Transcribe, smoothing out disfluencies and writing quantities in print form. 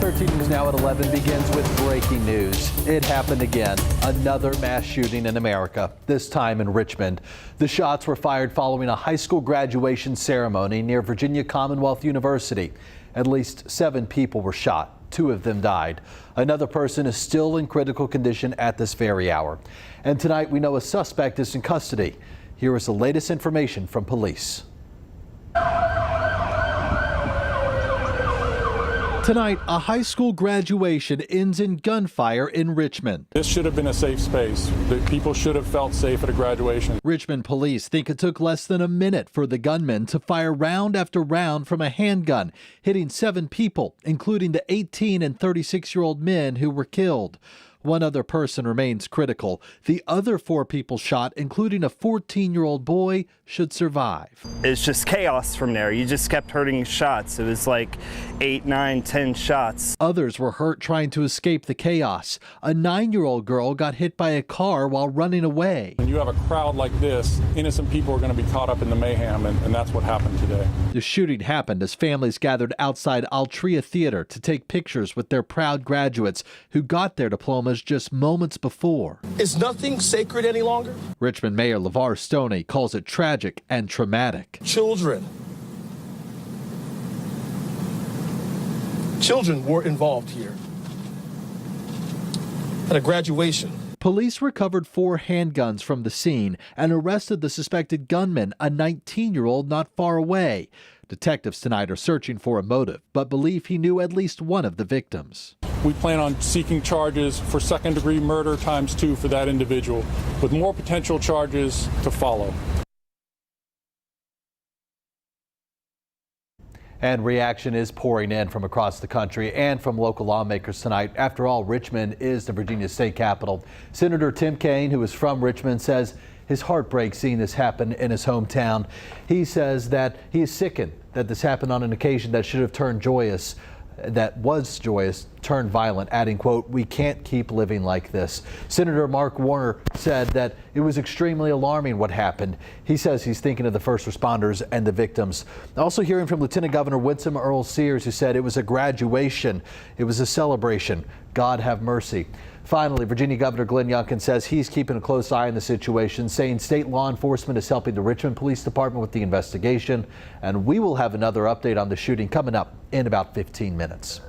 13 News Now at 11 begins with breaking news. It happened again. Another mass shooting in America, this time in Richmond. The shots were fired following a high school graduation ceremony near Virginia Commonwealth University. At least 7 people were shot. 2 of them died. Another person is still in critical condition at this very hour. And tonight we know a suspect is in custody. Here is the latest information from police. Tonight, a high school graduation ends in gunfire in Richmond. This should have been a safe space. The people should have felt safe at a graduation. Richmond police think it took less than a minute for the gunman to fire round after round from a handgun, hitting 7 people, including the 18 and 36-year-old men who were killed. 1 other person remains critical. The other 4 people shot, including a 14-year-old boy, should survive. It's just chaos from there. You just kept hearing shots. It was like 8, 9, 10 shots. Others were hurt trying to escape the chaos. A 9-year-old girl got hit by a car while running away. When you have a crowd like this, innocent people are going to be caught up in the mayhem, and that's what happened today. The shooting happened as families gathered outside Altria Theater to take pictures with their proud graduates who got their diplomas just moments before. Is nothing sacred any longer? Richmond Mayor LeVar Stoney calls it tragic and traumatic. Children were involved here at a graduation. Police recovered 4 handguns from the scene and arrested the suspected gunman, a 19-year-old not far away. Detectives tonight are searching for a motive, but believe he knew at least one of the victims. We plan on seeking charges for second-degree murder ×2 for that individual, with more potential charges to follow. And reaction is pouring in from across the country and from local lawmakers tonight. After all, Richmond is the Virginia state capital. Senator Tim Kaine, who is from Richmond, says his heart breaks seeing this happen in his hometown. He says that he is sickened that this happened on an occasion that should have turned joyous, turned violent, adding, quote, "We can't keep living like this." Senator Mark Warner said that it was extremely alarming what happened. He says he's thinking of the first responders and the victims. Also hearing from Lieutenant Governor Winsome Earl Sears, who said it was a graduation. It was a celebration. God have mercy. Finally, Virginia Governor Glenn Youngkin says he's keeping a close eye on the situation, saying state law enforcement is helping the Richmond Police Department with the investigation. And we will have another update on the shooting coming up in about 15 minutes.